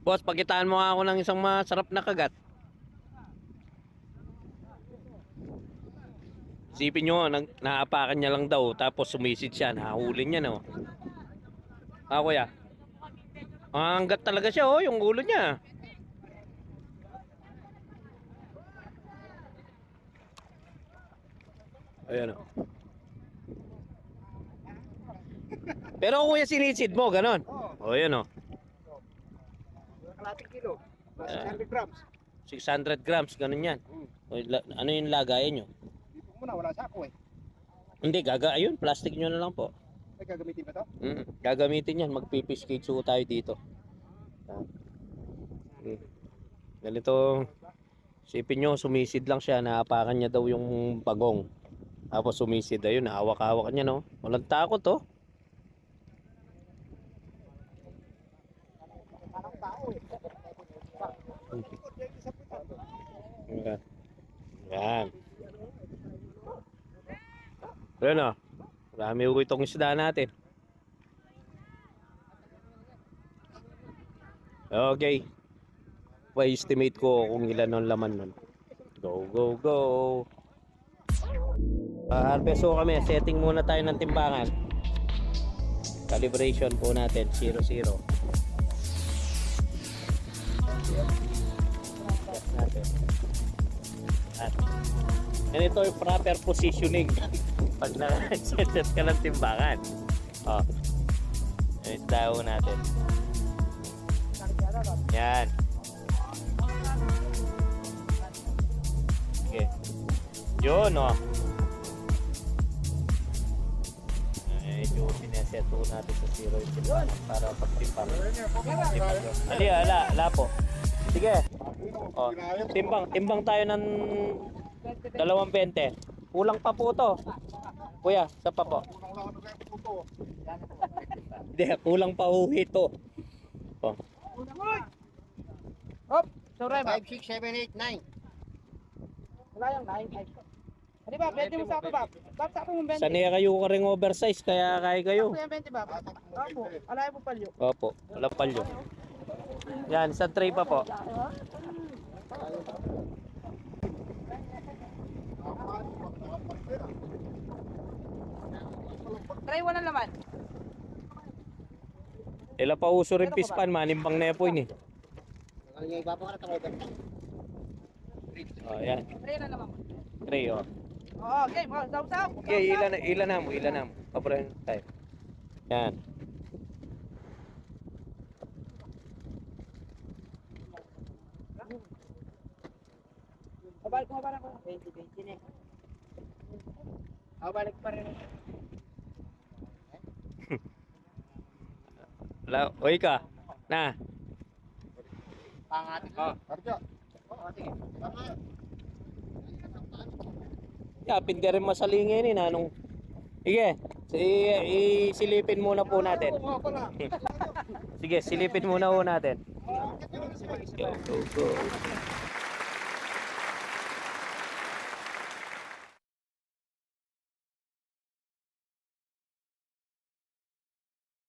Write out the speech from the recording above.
Boss, pakitaan mo nga ako ng isang masarap na kagat. Isipin nyo, naapakan niya lang daw, tapos sumisid siya, nahuli niya, no? Ah, kuya. Ang hanggat talaga siya, oh, yung ulo niya. Ayan, oh. Pero kuya, sinisid mo, ganon. Oh, ayan, oh. Kalating kilo. 600 grams. 600 grams, ganon yan. Ano yung lagayan nyo? Dito muna, wala sako eh. Hindi, ayun, plastic nyo na lang po. Ay, gagamitin ba to? Gagamitin yan, magpipish cage tayo dito. Ganito, sipin nyo, sumisid lang siya, naapakan niya daw yung pagong. Tapos sumisid, ayun, hawak-hawak niya, no? Walang takot, oh. Parang tao eh. Yan. Yan. Ayun, oh. Marami uwi itong isda natin. Okay. Pa-estimate ko kung ilan ang laman nun. Go, go, go. Harvest ko kami. Setting muna tayo ng timbangan. Calibration po natin. 0, 0. Yes, natin. At ganito yung proper positioning. Pag na-set ka ng timbangan. Oh. Ito daw natin. Yan. Okay. Yun, oh. Medyo sineset po natin sa 0 yung timbangan para pagtimpang. Ali, ala po. Sige. Oh, timbang tayo ng 220. Kulang pa po to. Kuya, sa pa po. Hindi, kulang pa ho ito. Oh. Hop! Sorry, 5, 6, 7, 8, 9. Wala yung 9. Ano ba? 20 mo sa ako ba? Bakit ako yung 20? Sanay kayo ka rin oversize, kaya kaya kayo. Ako yung 20 ba? Opo. Alay mo palyo. Opo, wala palyo. Yan, sa tray pa po. Try mo na naman. Ila pa uso rin pispan, manimbang na po ini. Ano yung iba pa ka na Oh, yan. Try na naman. Tray, oh. Oo, game. Oh, saw-saw. Okay, ilan na mo. Pabrahin tayo. Yan. Balik mo ba na ko? 20 na. Balik pa rin. Wala, oy ka. Na. Pangat. Oh, Arjo. Oh, sige. Yapin ka rin masalingin eh, nanong. Sige, isilipin muna po natin. Sige, silipin muna po natin. Go, go, go.